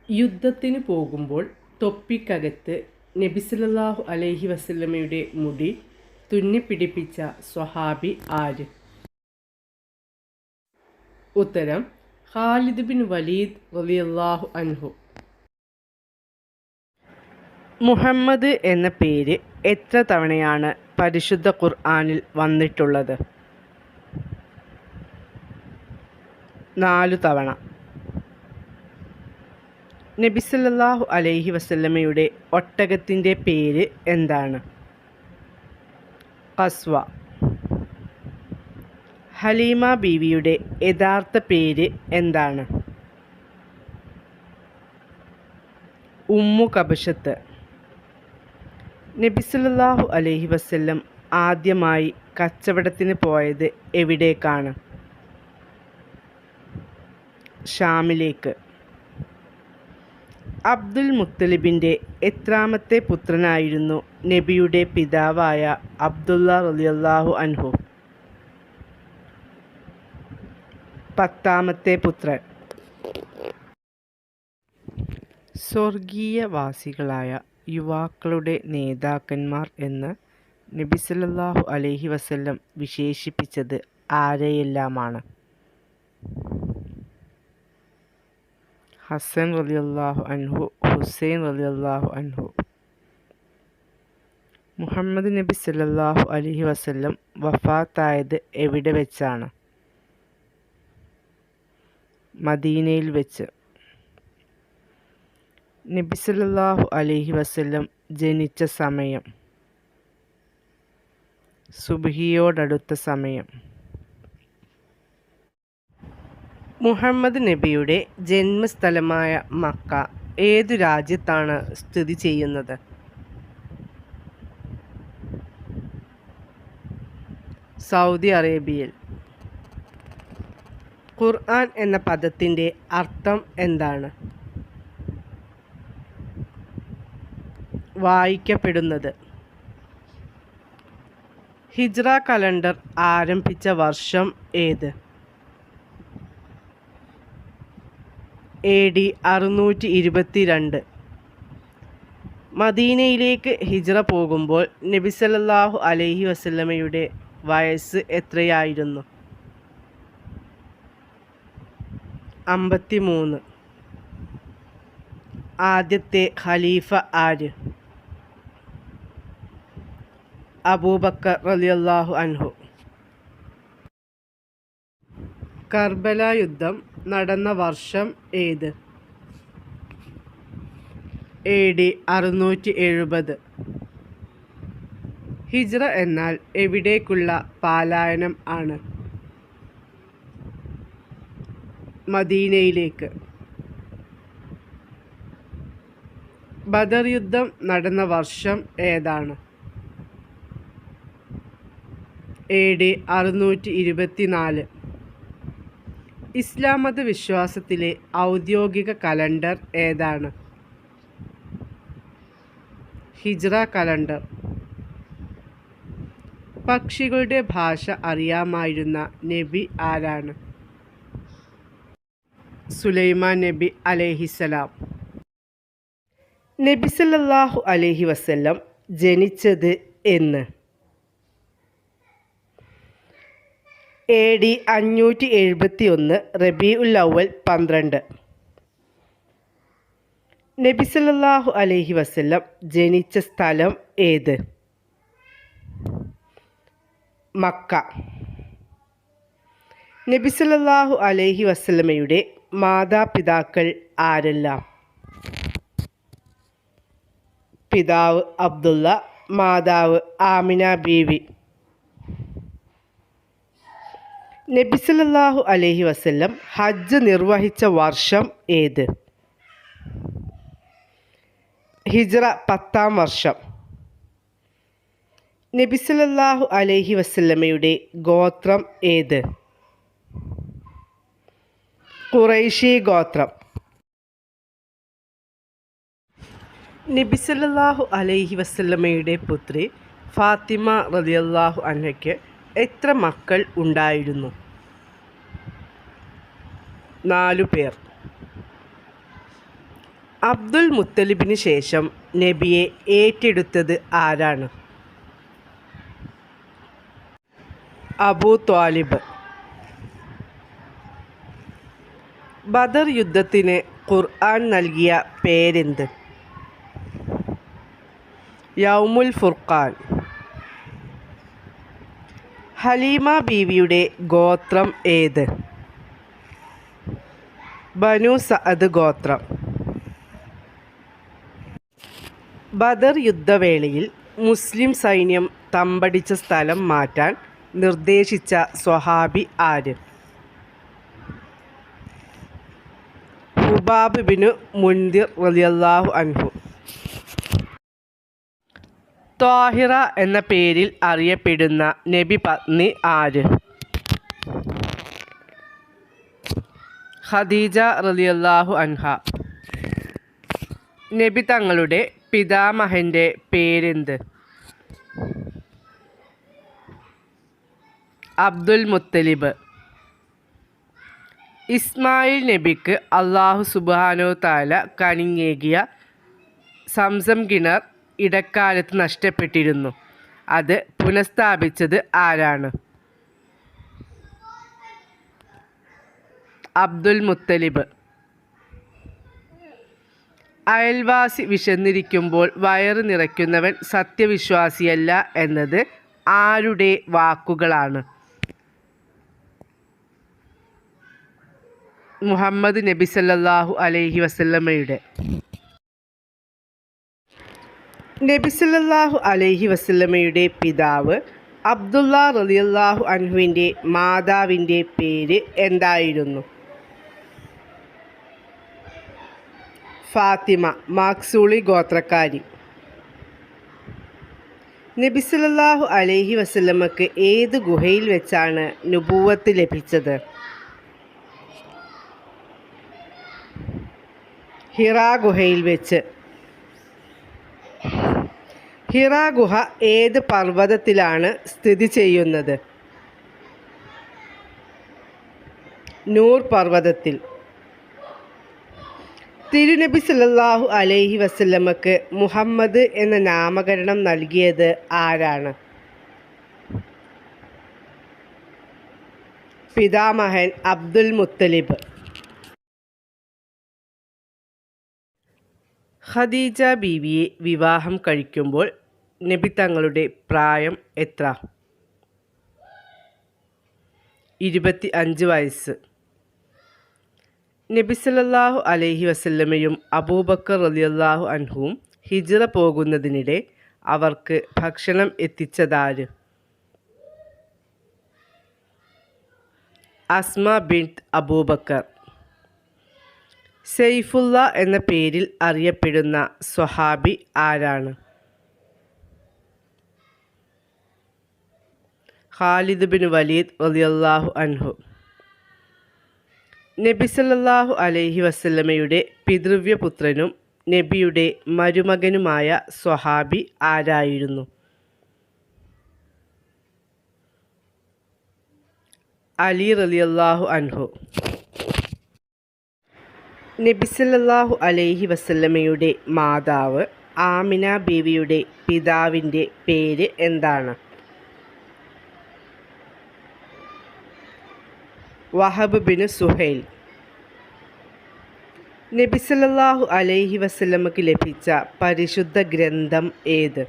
യുദ്ധത്തിന് പോകുമ്പോൾ തൊപ്പിക്കകത്ത് നബി സല്ലല്ലാഹു അലൈഹി വസല്ലമയുടെ മുടി തുന്നിപ്പിടിപ്പിച്ച സ്വഹാബി ആര്? ഉത്തരം ഖാലിദ് ബിൻ വലീദ് റളിയല്ലാഹു അൻഹു. മുഹമ്മദ് എന്ന പേര് എത്ര തവണയാണ് പരിശുദ്ധ ഖുർആനിൽ വന്നിട്ടുള്ളത്? 4 തവണ. നബി സല്ലല്ലാഹു അലൈഹി വസല്ലമയുടെ ഒട്ടകത്തിൻ്റെ പേര് എന്താണ്? ഖസ്വ. ഹലീമ ബീവിയുടെ യഥാർത്ഥ പേര് എന്താണ്? ഉമ്മു കബശത്ത്. നബി സല്ലല്ലാഹു അലൈഹി വസല്ലം ആദ്യമായി കച്ചവടത്തിന് പോയത് എവിടേക്കാണ്? ഷാമിലേക്ക്. അബ്ദുൽ മുത്തലിബിൻ്റെ എത്രാമത്തെ പുത്രനായിരുന്നു നബിയുടെ പിതാവായ അബ്ദുള്ള റളിയല്ലാഹു അൻഹു? 10ാമത്തെ പുത്രൻ. സ്വർഗീയവാസികളായ യുവാക്കളുടെ നേതാക്കന്മാർ എന്ന് നബി സല്ലല്ലാഹു അലൈഹി വസല്ലം വിശേഷിപ്പിച്ചത് ആരെയെല്ലാമാണ്? ഹസൻ റളിയല്ലാഹു അൻഹു, ഹുസൈൻ റളിയല്ലാഹു അൻഹു. മുഹമ്മദ് നബി സല്ലല്ലാഹു അലൈഹി വസല്ലം വഫാത്തായത് എവിടെ വെച്ചാണ്? മദീനയിൽ വെച്ച്. നബി സല്ലല്ലാഹു അലൈഹി വസല്ലം ജനിച്ച സമയം? സുബ്ഹിയോടടുത്ത സമയം. മുഹമ്മദ് നബിയുടെ ജന്മസ്ഥലമായ മക്ക ഏതു രാജ്യത്താണ് സ്ഥിതി ചെയ്യുന്നത്? സൗദി അറേബ്യയിൽ. ഖുർആൻ എന്ന പദത്തിൻ്റെ അർത്ഥം എന്താണ്? വായിക്കപ്പെടുന്നത്. ഹിജ്റ കലണ്ടർ ആരംഭിച്ച വർഷം ഏത്? AD 622. മദീനയിലേക്ക് ഹിജ്റ പോകുമ്പോൾ നബി സല്ലല്ലാഹു അലൈഹി വസല്ലമയുടെ വയസ്സ് എത്രയായിരുന്നു? 53. ആദ്യത്തെ ഖലീഫ ആര്? അബൂബക്കർ റളിയല്ലാഹു അൻഹു. കർബല യുദ്ധം നടന്ന വർഷം ഏത്? AD 670. ഹിജ്റ എന്നാൽ എവിടേക്കുള്ള പലായനം ആണ്? മദീനയിലേക്ക്. ബദർ യുദ്ധം നടന്ന വർഷം ഏതാണ്? AD 624. ഇസ്ലാം മത വിശ്വാസത്തിലെ ഔദ്യോഗിക കലണ്ടർ ഏതാണ്? ഹിജ്റ കലണ്ടർ. പക്ഷികളുടെ ഭാഷ അറിയാമായിരുന്ന നബി ആരാണ്? സുലൈമാൻ നബി അലൈഹിസ്സലാം. നബി സല്ലല്ലാഹു അലൈഹി വസല്ലം ജനിച്ചത് എന്ന്? AD 571 റബീഉൽ അവ്വൽ 12. നബി സല്ലല്ലാഹു അലൈഹി വസല്ലം ജനിച്ച സ്ഥലം ഏത്? മക്ക. നബി സല്ലല്ലാഹു അലൈഹി വസല്ലമയുടെ മാതാപിതാക്കൾ ആരെല്ലാം? പിതാവ് അബ്ദുള്ള, മാതാവ് ആമിന ബീവി. നബി സല്ലല്ലാഹു അലൈഹി വസല്ലം ഹജ്ജ് നിർവഹിച്ച വർഷം ഏത്? ഹിജ്റ 10ാം വർഷം. നബി സല്ലല്ലാഹു അലൈഹി വസല്ലമയുടെ ഗോത്രം ഏത്? ഖുറൈശി ഗോത്രം. നബി സല്ലല്ലാഹു അലൈഹി വസല്ലമയുടെ പുത്രി ഫാത്തിമ റളിയല്ലാഹു അൻഹയ്ക്ക് എത്ര മക്കൾ ഉണ്ടായിരുന്നു? 4 പേർ. അബ്ദുൽ മുത്തലിബിന് ശേഷം നബിയെ ഏറ്റെടുത്തത് ആരാണ്? അബൂ ത്വാലിബ്. ബദർ യുദ്ധത്തിന് ഖുർആൻ നൽകിയ പേരെന്ത്? യൗമുൽ ഫുർഖാൻ. ഹലീമ ബീവിയുടെ ഗോത്രം ഏത്? ബനു സഅദ് ഗോത്രം. ബദർ യുദ്ധവേളയിൽ മുസ്ലിം സൈന്യം തമ്പടിച്ച സ്ഥലം മാറ്റാൻ നിർദ്ദേശിച്ച സ്വഹാബി ആര്? ഹുബാബ് ബിനു മുൻദിർ റളിയല്ലാഹു അൻഹു. ത്വാഹിറ എന്ന പേരിൽ അറിയപ്പെടുന്ന നബി പത്നി ആര്? ഖദീജ റളിയല്ലാഹു അൻഹ. നബി തങ്ങളുടെ പിതാമഹൻ്റെ പേരെന്ത്? അബ്ദുൽ മുത്തലിബ്. ഇസ്മായിൽ നബിക്ക് അല്ലാഹു സുബ്ഹാനഹു തആല കനിഞ്ഞേകിയ സംസം കിണർ ഇടക്കാലത്ത് നഷ്ടപ്പെട്ടിരുന്നു. അത് പുനഃസ്ഥാപിച്ചത് ആരാണ്? അബ്ദുൽ മുത്തലിബ്. അയൽവാസി വിശന്നിരിക്കുമ്പോൾ വയറ് നിറയ്ക്കുന്നവൻ സത്യവിശ്വാസിയല്ല എന്നത് ആരുടെ വാക്കുകളാണ്? മുഹമ്മദ് നബി സല്ലല്ലാഹു അലൈഹി വസല്ലമയുടെ. നബി സല്ലല്ലാഹു അലൈഹി വസല്ലമയുടെ പിതാവ് അബ്ദുള്ള റളിയല്ലാഹു അൻഹുവിൻ്റെ മാതാവിൻ്റെ പേര് എന്തായിരുന്നു? ഫാത്തിമ. മാക്സൂളി ഗോത്രക്കാരി. നബി സല്ലല്ലാഹു അലൈഹി വസല്ലമക്ക് ഏത് ഗുഹയിൽ വെച്ചാണ് നുബുവത്ത് ലഭിച്ചത്? ഹിറാ ഗുഹയിൽ വെച്ച്. ഹിറാ ഗുഹ ഏത് പർവ്വതത്തിലാണ് സ്ഥിതി ചെയ്യുന്നത്? നൂർ പർവ്വതത്തിൽ. തിരുനബി സല്ലല്ലാഹു അലൈഹി വസല്ലമക്ക് മുഹമ്മദ് എന്ന നാമകരണം നൽകിയത് ആരാണ്? പിതാമഹൻ അബ്ദുൽ മുത്തലിബ്. ഖദീജ ബീവിയെ വിവാഹം കഴിക്കുമ്പോൾ നബി തങ്ങളുടെ പ്രായം എത്ര? 25 വയസ്സ്. നബി സല്ലല്ലാഹു അലൈഹി വസല്ലമയും അബൂബക്കർ റളിയല്ലാഹു അൻഹുവും ഹിജ്റ പോകുന്നതിനിടെ അവർക്ക് ഭക്ഷണം എത്തിച്ചതാര്? അസ്മ ബിൻത് അബൂബക്കർ. സൈഫുള്ള എന്ന പേരിൽ അറിയപ്പെടുന്ന സ്വഹാബി ആരാണ്? ഖാലിദ് ബിൻ വലീദ് റളിയല്ലാഹു അൻഹു. നബി സല്ലല്ലാഹു അലൈഹി വസല്ലമയുടെ പിതൃവ്യപുത്രനും നബിയുടെ മരുമകനുമായ സ്വഹാബി ആരായിരുന്നു? അലി റളിയല്ലാഹു അൻഹു. നബി സല്ലല്ലാഹു അലൈഹി വസല്ലമയുടെ മാതാവ് ആമിന ബീവിയുടെ പിതാവിൻ്റെ പേര് എന്താണ്? വഹബ് ബിൻ സുഹൈൽ. നബി സല്ലല്ലാഹു അലൈഹി വസല്ലമക്ക് ലഭിച്ച പരിശുദ്ധ ഗ്രന്ഥം ഏത്?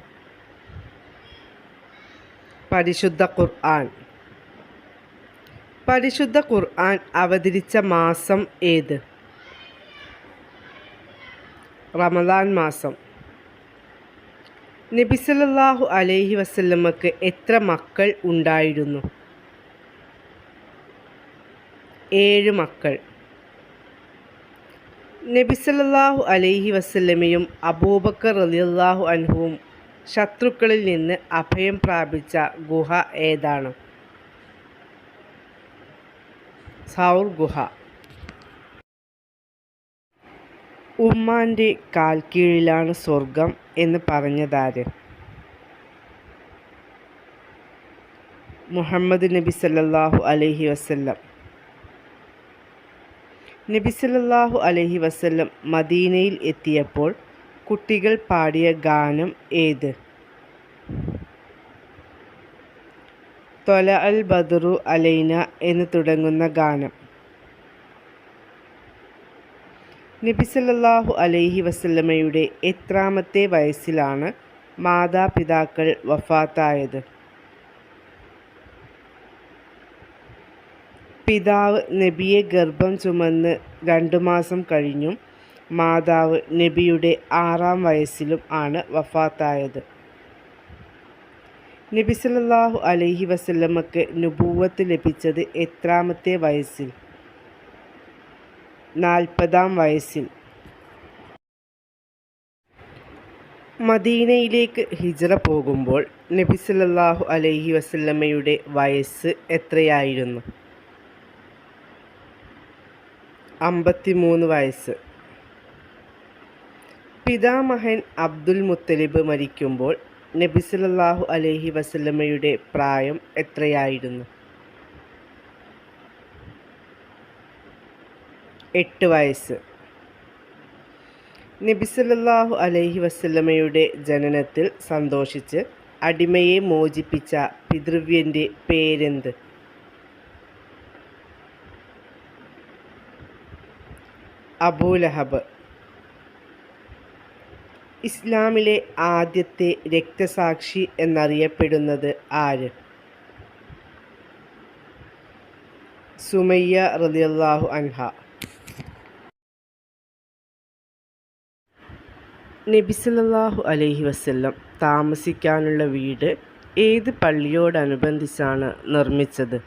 പരിശുദ്ധ ഖുർആൻ. പരിശുദ്ധ ഖുർആൻ അവതരിച്ച മാസം ഏത്? റമദാൻ മാസം. നബി സല്ലല്ലാഹു അലൈഹി വസല്ലമക്ക് എത്ര മക്കൾ ഉണ്ടായിരുന്നു? 7 മക്കൾ. നബി സല്ലല്ലാഹു അലൈഹി വസല്ലമയും അബൂബക്കർ റളിയല്ലാഹു അൻഹുവും ശത്രുക്കളിൽ നിന്ന് അഭയം പ്രാപിച്ച ഗുഹ ഏതാണ്? സൗർ ഗുഹ. ഉമ്മാൻ്റെ കാൽ കീഴിലാണ് സ്വർഗം എന്ന് പറഞ്ഞതാര്? മുഹമ്മദ് നബി സല്ലല്ലാഹു അലൈഹി വസല്ലം. നബി സല്ലല്ലാഹു അലൈഹി വസല്ലം മദീനയിൽ എത്തിയപ്പോൾ കുട്ടികൾ പാടിയ ഗാനം ഏത്? ത്വല അൽ ബദ്റു അലൈന എന്ന് തുടങ്ങുന്ന ഗാനം. നബി സല്ലല്ലാഹു അലൈഹി വസല്ലമയുടെ എത്രാമത്തെ വയസ്സിലാണ് മാതാപിതാക്കൾ വഫാത്തായത്? പിതാവ് നബിയെ ഗർഭം ചുമന്ന് 2 മാസം കഴിഞ്ഞും മാതാവ് നബിയുടെ 6-ാം വയസ്സിലും ആണ് വഫാത്തായത്. നബി സല്ലല്ലാഹു അലൈഹി വസല്ലമക്ക് നുബുവത്ത് ലഭിച്ചത് എത്രാമത്തെ വയസ്സിൽ? 40-ാം വയസ്സിൽ. മദീനയിലേക്ക് ഹിജ്റ പോകുമ്പോൾ നബി സല്ലല്ലാഹു അലൈഹി വസല്ലമയുടെ വയസ്സ് എത്രയായിരുന്നു? 53 വയസ്സ്. പിതാമഹൻ അബ്ദുൽ മുത്തലിബ് മരിക്കുമ്പോൾ നബി സല്ലല്ലാഹു അലൈഹി വസല്ലമയുടെ പ്രായം എത്രയായിരുന്നു? 8 വയസ്സ്. നബി സല്ലല്ലാഹു അലൈഹി വസല്ലമയുടെ ജനനത്തിൽ സന്തോഷിച്ച് അടിമയെ മോചിപ്പിച്ച പിതൃവ്യൻ്റെ പേരെന്ത്? അബൂലഹബ്. ഇസ്ലാമിലെ ആദ്യത്തെ രക്തസാക്ഷി എന്നറിയപ്പെടുന്നത് ആര്? സുമയ്യ റളിയല്ലാഹു അൻഹ. നബി സല്ലല്ലാഹു അലൈഹി വസല്ലം താമസിക്കാനുള്ള വീട് ഏത് പള്ളിയോടനുബന്ധിച്ചാണ് നിർമ്മിച്ചത്?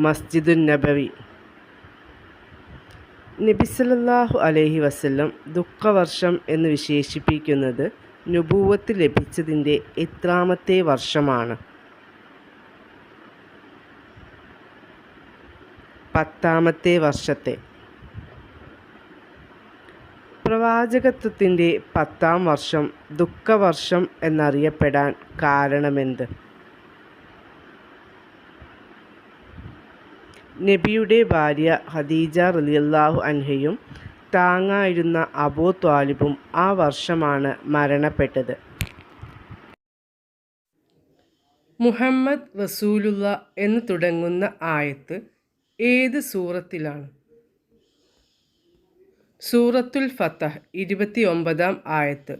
മസ്ജിദുൻ നബവി. നബി സല്ലല്ലാഹു അലൈഹി വസല്ലം ദുഃഖവർഷം എന്ന് വിശേഷിപ്പിക്കുന്നത് നുബുവത്ത് ലഭിച്ചതിൻ്റെ എത്രാമത്തെ വർഷമാണ്? 10-ാമത്തെ വർഷത്തെ. പ്രവാചകത്വത്തിൻ്റെ 10-ാം വർഷം ദുഃഖവർഷം എന്നറിയപ്പെടാൻ കാരണമെന്ത്? നബിയുടെ ഭാര്യ ഖദീജ റളിയല്ലാഹു അൻഹയും താങ്ങായിരുന്ന അബൂ ത്വാലിബും ആ വർഷമാണ് മരണപ്പെട്ടത്. മുഹമ്മദ് റസൂലുള്ള എന്ന് തുടങ്ങുന്ന ആയത്ത് ഏത് സൂറത്തിലാണ്? സൂറത്തുൽ ഫതഹ് 29-ാം ആയത്ത്.